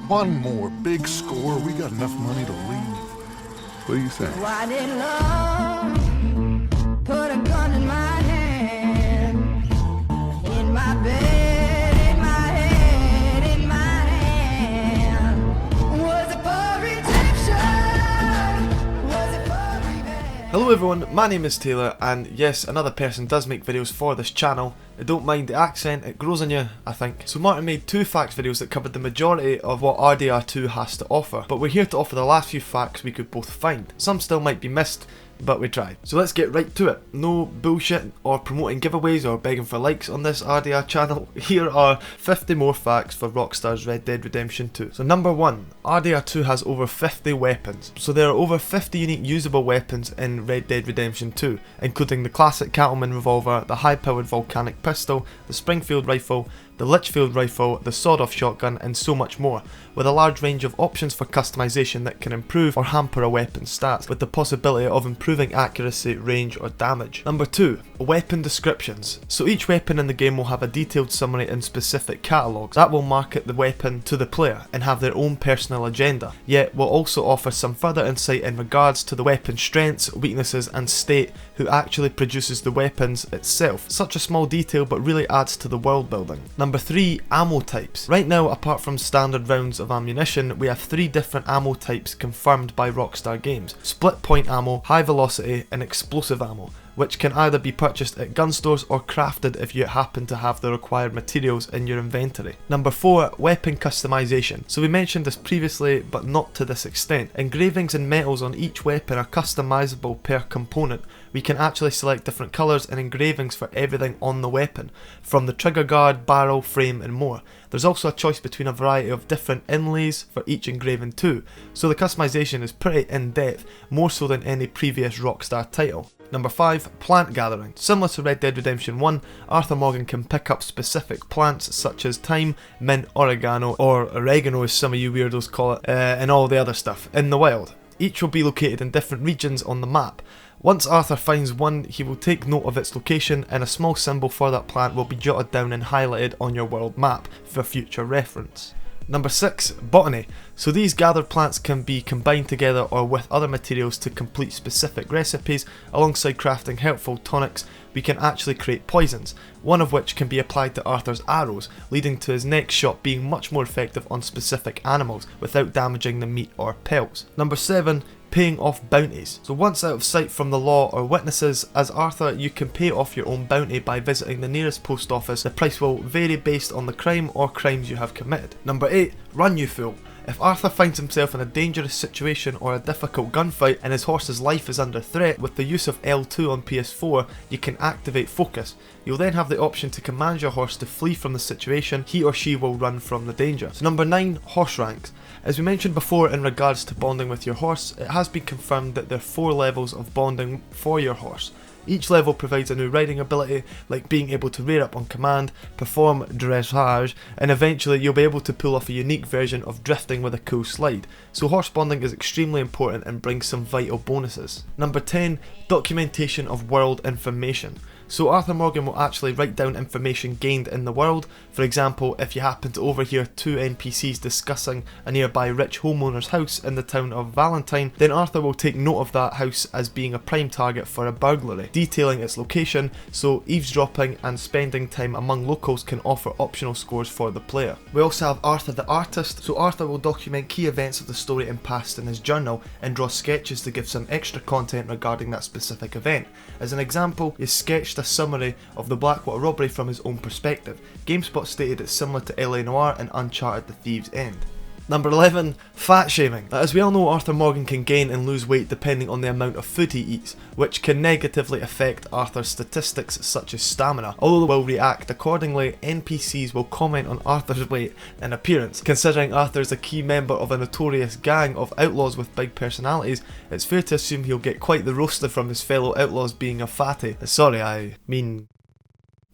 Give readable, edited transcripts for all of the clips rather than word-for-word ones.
One more big score, we got enough money to leave. What do you think? Why did love put a gun in my hand, in my bed, in my head, in my hand? Was it for redemption? Was it for revenge? Hello everyone, my name is Taylor, and yes, another person does make videos for this channel. I don't mind the accent, it grows on you, I think. So Martin made 2 facts videos that covered the majority of what RDR2 has to offer, but we're here to offer the last few facts we could both find. Some still might be missed, but we tried. So let's get right to it. No bullshit or promoting giveaways or begging for likes on this RDR channel. Here are 50 more facts for Rockstar's Red Dead Redemption 2. So number 1, RDR2 has over 50 weapons. So there are over 50 unique usable weapons in Red Dead Redemption 2, including the classic Cattleman revolver, the high-powered volcanic pistol, the Springfield rifle, the Litchfield rifle, the sawed-off shotgun, and so much more, with a large range of options for customization that can improve or hamper a weapon's stats, with the possibility of improving accuracy, range, or damage. Number 2, weapon descriptions. So each weapon in the game will have a detailed summary in specific catalogues that will market the weapon to the player and have their own personal agenda, yet will also offer some further insight in regards to the weapon's strengths, weaknesses, and state, who actually produces the weapons itself. Such a small detail, but really adds to the world building. Number 3, ammo types. Right now, apart from standard rounds of ammunition, we have 3 different ammo types confirmed by Rockstar Games: split point ammo, high velocity, and explosive ammo, which can either be purchased at gun stores or crafted if you happen to have the required materials in your inventory. Number 4, weapon customization. So we mentioned this previously, but not to this extent. Engravings and metals on each weapon are customizable per component. We can actually select different colours and engravings for everything on the weapon, from the trigger guard, barrel, frame, and more. There's also a choice between a variety of different inlays for each engraving too, so the customization is pretty in-depth, more so than any previous Rockstar title. Number 5, plant gathering. Similar to Red Dead Redemption 1, Arthur Morgan can pick up specific plants such as thyme, mint, oregano, or oregano as some of you weirdos call it, and all the other stuff, in the wild. Each will be located in different regions on the map. Once Arthur finds one, he will take note of its location, and a small symbol for that plant will be jotted down and highlighted on your world map for future reference. Number 6, botany. So these gathered plants can be combined together or with other materials to complete specific recipes. Alongside crafting helpful tonics, we can actually create poisons, one of which can be applied to Arthur's arrows, leading to his next shot being much more effective on specific animals without damaging the meat or pelts. Number 7, paying off bounties. So once out of sight from the law or witnesses, as Arthur you can pay off your own bounty by visiting the nearest post office. The price will vary based on the crime or crimes you have committed. Number 8, run you fool. If Arthur finds himself in a dangerous situation or a difficult gunfight and his horse's life is under threat, with the use of L2 on PS4 you can activate focus. You'll then have the option to command your horse to flee from the situation. He or she will run from the danger. So number 9, horse ranks. As we mentioned before in regards to bonding with your horse, it has been confirmed that there are 4 levels of bonding for your horse. Each level provides a new riding ability, like being able to rear up on command, perform dressage, and eventually you'll be able to pull off a unique version of drifting with a cool slide. So horse bonding is extremely important and brings some vital bonuses. Number 10, documentation of world information. So Arthur Morgan will actually write down information gained in the world. For example, if you happen to overhear 2 NPCs discussing a nearby rich homeowner's house in the town of Valentine, then Arthur will take note of that house as being a prime target for a burglary, detailing its location, so eavesdropping and spending time among locals can offer optional scores for the player. We also have Arthur the artist. So Arthur will document key events of the story and past in his journal and draw sketches to give some extra content regarding that specific event. As an example, he sketched a summary of the Blackwater robbery from his own perspective. GameSpot stated it's similar to LA Noire and Uncharted: The Thieves' End. Number 11, fat shaming. As we all know, Arthur Morgan can gain and lose weight depending on the amount of food he eats, which can negatively affect Arthur's statistics such as stamina. Although they will react accordingly, NPCs will comment on Arthur's weight and appearance. Considering Arthur is a key member of a notorious gang of outlaws with big personalities, it's fair to assume he'll get quite the roaster from his fellow outlaws being a fatty. Sorry, I mean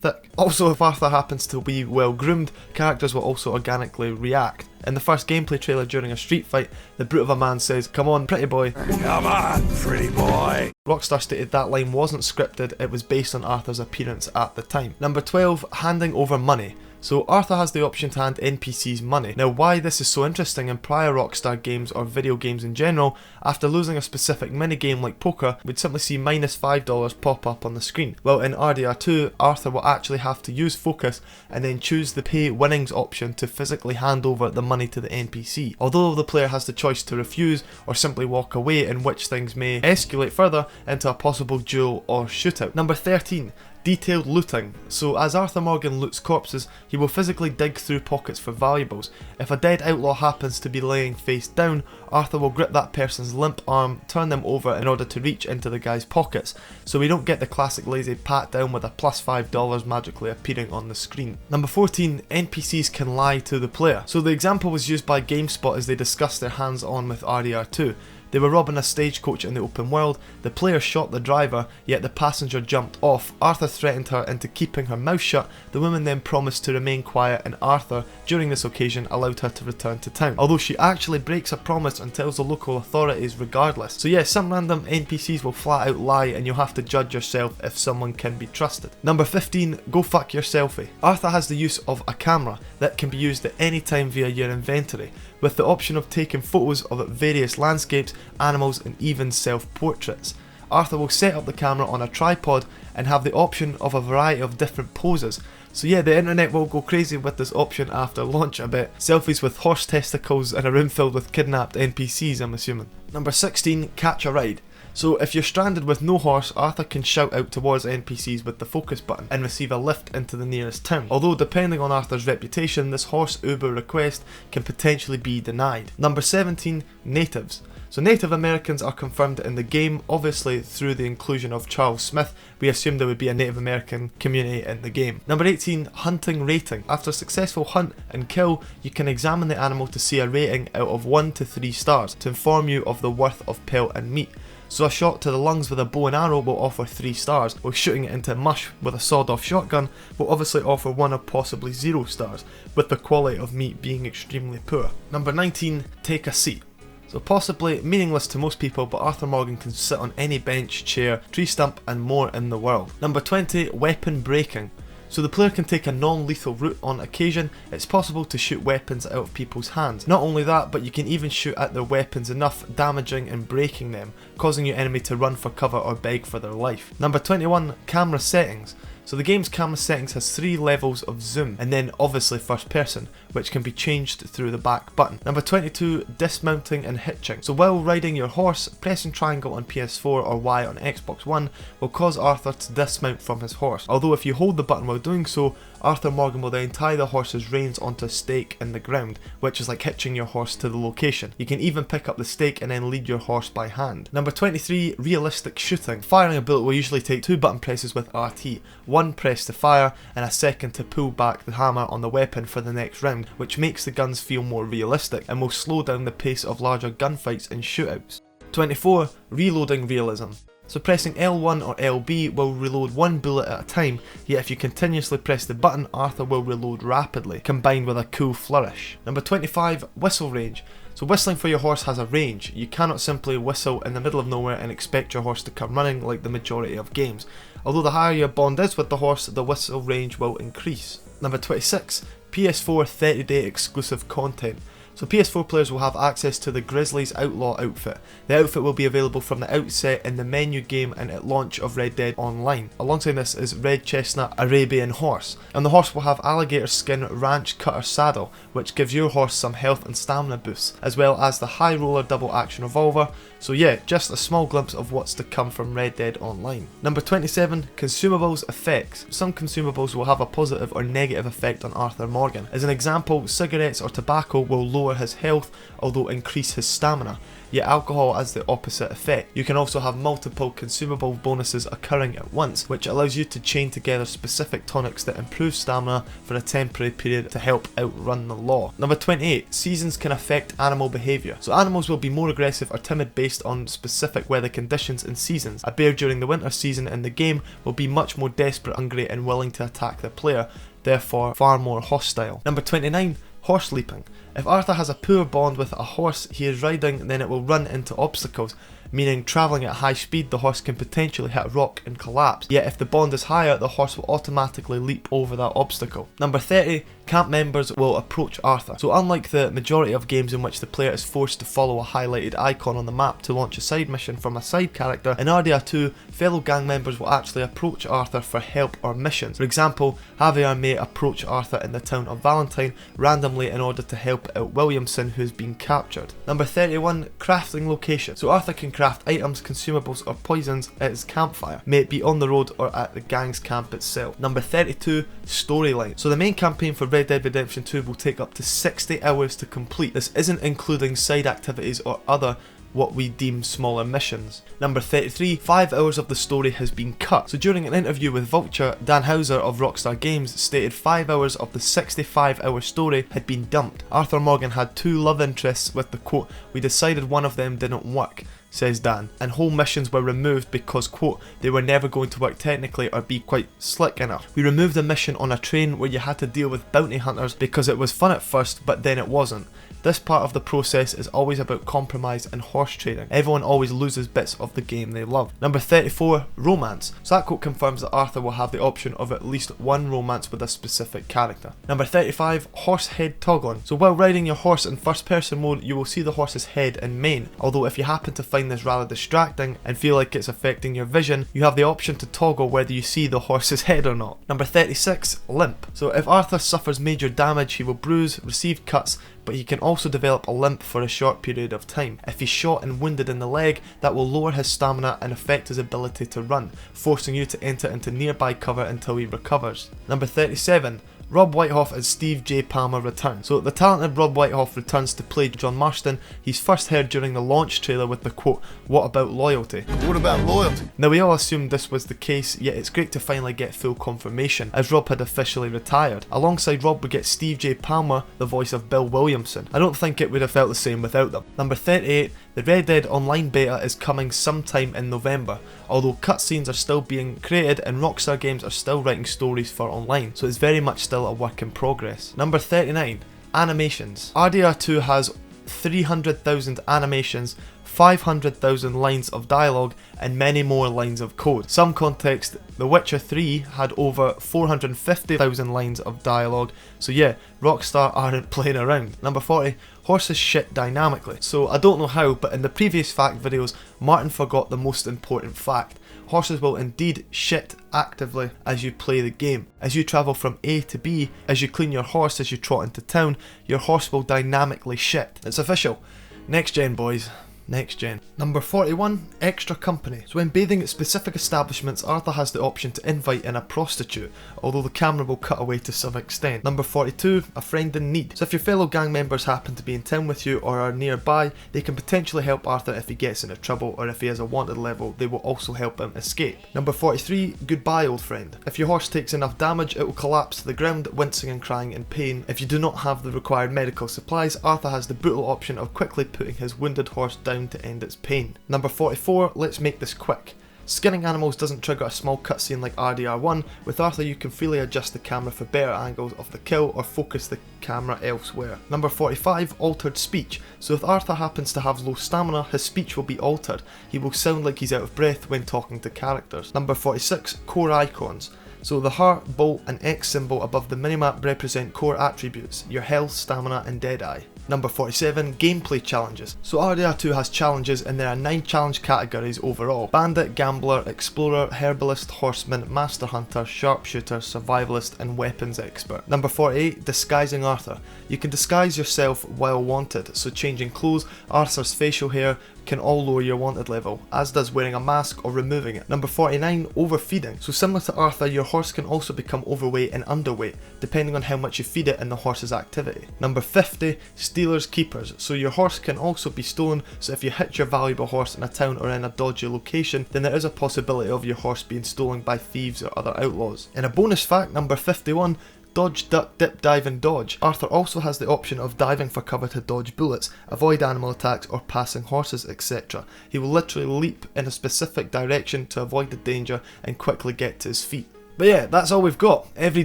thick. Also, if Arthur happens to be well groomed, characters will also organically react. In the first gameplay trailer during a street fight, the brute of a man says, "Come on, pretty boy." Come on, pretty boy. Rockstar stated that line wasn't scripted, it was based on Arthur's appearance at the time. Number 12, handing over money. So Arthur has the option to hand NPCs money. Now why this is so interesting in prior Rockstar games or video games in general, after losing a specific minigame like poker, we'd simply see -$5 pop up on the screen. Well, in RDR2, Arthur will actually have to use focus and then choose the pay winnings option to physically hand over the money to the NPC. Although the player has the choice to refuse or simply walk away, in which things may escalate further into a possible duel or shootout. Number 13. Detailed looting. So as Arthur Morgan loots corpses, he will physically dig through pockets for valuables. If a dead outlaw happens to be laying face down, Arthur will grip that person's limp arm, turn them over in order to reach into the guy's pockets, so we don't get the classic lazy pat down with a +$5 magically appearing on the screen. Number 14. NPCs can lie to the player. So the example was used by GameSpot as they discussed their hands-on with RDR2. They were robbing a stagecoach in the open world, the player shot the driver, yet the passenger jumped off. Arthur threatened her into keeping her mouth shut, the woman then promised to remain quiet, and Arthur, during this occasion, allowed her to return to town. Although she actually breaks her promise and tells the local authorities regardless. So yeah, some random NPCs will flat out lie and you'll have to judge yourself if someone can be trusted. Number 15. Go fuck your selfie. Arthur has the use of a camera that can be used at any time via your inventory, with the option of taking photos of various landscapes, animals and even self-portraits. Arthur will set up the camera on a tripod and have the option of a variety of different poses. So yeah, the internet will go crazy with this option after launch a bit. Selfies with horse testicles in a room filled with kidnapped NPCs, I'm assuming. Number 16. Catch a ride. So if you're stranded with no horse, Arthur can shout out towards NPCs with the focus button and receive a lift into the nearest town. Although depending on Arthur's reputation, this horse Uber request can potentially be denied. Number 17. Natives. So Native Americans are confirmed in the game, obviously through the inclusion of Charles Smith. We assumed there would be a Native American community in the game. Number 18. Hunting rating. After a successful hunt and kill, you can examine the animal to see a rating out of 1 to 3 stars to inform you of the worth of pelt and meat. So a shot to the lungs with a bow and arrow will offer 3 stars, while shooting it into mush with a sawed-off shotgun will obviously offer 1 or possibly 0 stars, with the quality of meat being extremely poor. Number 19. Take a seat. So possibly meaningless to most people, but Arthur Morgan can sit on any bench, chair, tree stump and more in the world. Number 20. Weapon breaking. So the player can take a non-lethal route on occasion. It's possible to shoot weapons out of people's hands. Not only that, but you can even shoot at their weapons enough, damaging and breaking them, causing your enemy to run for cover or beg for their life. Number 21. Camera settings. So the game's camera settings has 3 levels of zoom, and then obviously first person, which can be changed through the back button. Number 22. Dismounting and hitching. So while riding your horse, pressing triangle on PS4 or Y on Xbox One will cause Arthur to dismount from his horse. Although if you hold the button while doing so, Arthur Morgan will then tie the horse's reins onto a stake in the ground, which is like hitching your horse to the location. You can even pick up the stake and then lead your horse by hand. Number 23. Realistic shooting. Firing a bullet will usually take 2 button presses with RT, 1 press to fire and a second to pull back the hammer on the weapon for the next round, which makes the guns feel more realistic and will slow down the pace of larger gunfights and shootouts. 24. Reloading realism. So pressing L1 or LB will reload 1 bullet at a time, yet if you continuously press the button, Arthur will reload rapidly, combined with a cool flourish. Number 25. Whistle range. So whistling for your horse has a range. You cannot simply whistle in the middle of nowhere and expect your horse to come running like the majority of games. Although the higher your bond is with the horse, the whistle range will increase. Number 26. PS4 30-day exclusive content. So PS4 players will have access to the Grizzly's Outlaw outfit. The outfit will be available from the outset in the menu game and at launch of Red Dead Online. Alongside this is Red Chestnut Arabian Horse, and the horse will have alligator skin ranch cutter saddle, which gives your horse some health and stamina boosts, as well as the high roller double action revolver. So yeah, just a small glimpse of what's to come from Red Dead Online. Number 27. Consumables effects. Some consumables will have a positive or negative effect on Arthur Morgan. As an example, cigarettes or tobacco will lower his health, although increase his stamina, yet alcohol has the opposite effect. You can also have multiple consumable bonuses occurring at once, which allows you to chain together specific tonics that improve stamina for a temporary period to help outrun the law. Number 28. Seasons can affect animal behaviour. So animals will be more aggressive or timid based on specific weather conditions and seasons. A bear during the winter season in the game will be much more desperate, hungry and willing to attack the player, therefore far more hostile. Number 29. Horse leaping. If Arthur has a poor bond with a horse he is riding, then it will run into obstacles. meaning travelling at high speed the horse can potentially hit a rock and collapse, yet if the bond is higher the horse will automatically leap over that obstacle. Number 30, camp members will approach Arthur. So unlike the majority of games in which the player is forced to follow a highlighted icon on the map to launch a side mission from a side character, in RDR 2 fellow gang members will actually approach Arthur for help or missions. For example, BEHAVIOUR may approach Arthur in the town of Valentine randomly in order to help out Williamson, who has been captured. Number 31, crafting location. So Arthur can craft items, consumables or poisons at his campfire, may it be on the road or at the gang's camp itself. Number 32, storyline. So the main campaign for Red Dead Redemption 2 will take up to 60 hours to complete. This isn't including side activities or other what we deem smaller missions. Number 33, 5 hours of the story has been cut. So during an interview with Vulture, Dan Houser of Rockstar Games stated 5 hours of the 65-hour story had been dumped. Arthur Morgan had 2 love interests with the quote, "We decided one of them didn't work," says Dan, and whole missions were removed because, quote, "they were never going to work technically or be quite slick enough. We removed a mission on a train where you had to deal with bounty hunters because it was fun at first, but then it wasn't. This part of the process is always about compromise and horse trading. Everyone always loses bits of the game they love." Number 34, romance. So that quote confirms that Arthur will have the option of at least one romance with a specific character. Number 35, horse head toggling. So while riding your horse in first person mode, you will see the horse's head and mane, although if you happen to find this rather distracting and feel like it's affecting your vision, you have the option to toggle whether you see the horse's head or not. Number 36, limp. So if Arthur suffers major damage, he will bruise, receive cuts, but he can also develop a limp for a short period of time. If he's shot and wounded in the leg, that will lower his stamina and affect his ability to run, forcing you to enter into nearby cover until he recovers. Number 37, Rob Wiethoff as Steve J. Palmer returns. So the talented Rob Wiethoff returns to play John Marston. He's first heard during the launch trailer with the quote, "What about loyalty?" What about loyalty? Now we all assumed this was the case, yet it's great to finally get full confirmation, as Rob had officially retired. Alongside Rob we get Steve J. Palmer, the voice of Bill Williamson. I don't think it would have felt the same without them. Number 38, the Red Dead Online beta is coming sometime in November, although cutscenes are still being created and Rockstar Games are still writing stories for online, so it's very much still a work in progress. Number 39, animations. RDR 2 has 300,000 animations, 500,000 lines of dialogue and many more lines of code. Some context, The Witcher 3 had over 450,000 lines of dialogue, so yeah, Rockstar aren't playing around. Number 40, horses shit dynamically. So I don't know how, but in the previous fact videos, Martin forgot the most important fact. Horses will indeed shit actively as you play the game. As you travel from A to B, as you clean your horse as you trot into town, your horse will dynamically shit. It's official. Next gen, boys. Next gen. Number 41, extra company. So when bathing at specific establishments, Arthur has the option to invite in a prostitute, although the camera will cut away to some extent. Number 42, a friend in need. So if your fellow gang members happen to be in town with you or are nearby, they can potentially help Arthur if he gets into trouble, or if he has a wanted level, they will also help him escape. Number 43, goodbye old friend. If your horse takes enough damage, it will collapse to the ground, wincing and crying in pain. If you do not have the required medical supplies, Arthur has the brutal option of quickly putting his wounded horse down to end its pain. Number 44, let's make this quick. Skinning animals doesn't trigger a small cutscene like RDR1. With Arthur you can freely adjust the camera for better angles of the kill or focus the camera elsewhere. Number 45, altered speech. So if Arthur happens to have low stamina, his speech will be altered. He will sound like he's out of breath when talking to characters. Number 46, core icons. So the heart, bolt and X symbol above the minimap represent core attributes, your health, stamina and deadeye. Number 47, gameplay challenges. So RDR 2 has challenges and there are 9 challenge categories overall. Bandit, Gambler, Explorer, Herbalist, Horseman, Master Hunter, Sharpshooter, Survivalist and Weapons Expert. Number 48, disguising Arthur. You can disguise yourself while wanted, so changing clothes, Arthur's facial hair can all lower your wanted level, as does wearing a mask or removing it. Number 49, overfeeding. So similar to Arthur, your horse can also become overweight and underweight, depending on how much you feed it and the horse's activity. Number 50, stealers keepers. So your horse can also be stolen, so if you hitch your valuable horse in a town or in a dodgy location, then there is a possibility of your horse being stolen by thieves or other outlaws. In a bonus fact, number 51, dodge, duck, dip, dive and dodge. Arthur also has the option of diving for cover to dodge bullets, avoid animal attacks or passing horses, etc. He will literally leap in a specific direction to avoid the danger and quickly get to his feet. But yeah, that's all we've got. Every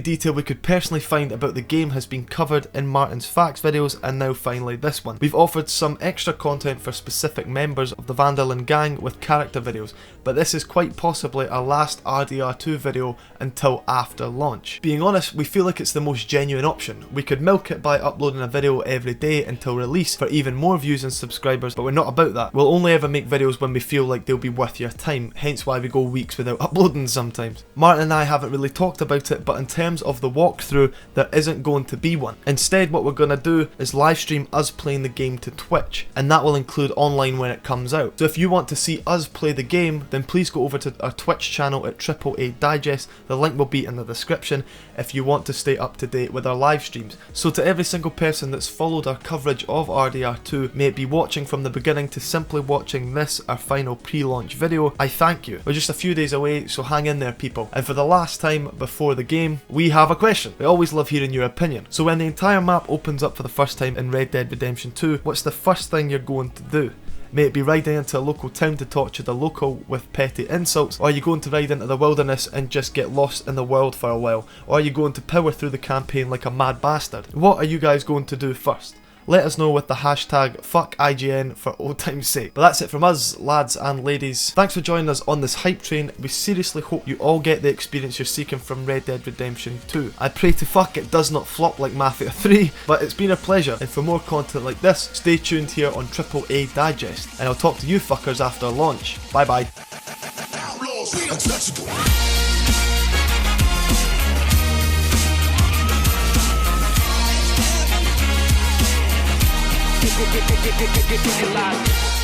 detail we could personally find about the game has been covered in Martin's facts videos, and now finally this one. We've offered some extra content for specific members of the Vandalin gang with character videos, but this is quite possibly our last RDR2 video until after launch. Being honest, we feel like it's the most genuine option. We could milk it by uploading a video every day until release for even more views and subscribers, but we're not about that. We'll only ever make videos when we feel like they'll be worth your time, hence why we go weeks without uploading sometimes. Martin and I haven't really talked about it, but in terms of the walkthrough, there isn't going to be one. Instead, what we're going to do is live stream us playing the game to Twitch, and that will include online when it comes out. So if you want to see us play the game, then please go over to our Twitch channel at AAA Digest. The link will be in the description if you want to stay up to date with our live streams. So to every single person that's followed our coverage of RDR2, may it be watching from the beginning to simply watching this, our final pre-launch video, I thank you. We're just a few days away, so hang in there people. And for the last time before the game, we have a question. We always love hearing your opinion. So when the entire map opens up for the first time in Red Dead Redemption 2, what's the first thing you're going to do? May it be riding into a local town to torture the local with petty insults, or are you going to ride into the wilderness and just get lost in the world for a while, or are you going to power through the campaign like a mad bastard? What are you guys going to do first? Let us know with the hashtag FuckIGN for old time's sake. But that's it from us, lads and ladies. Thanks for joining us on this hype train. We seriously hope you all get the experience you're seeking from Red Dead Redemption 2. I pray to fuck it does not flop like Mafia 3, but it's been a pleasure, and for more content like this, stay tuned here on AAA Digest, and I'll talk to you fuckers after launch. Bye bye. Get live.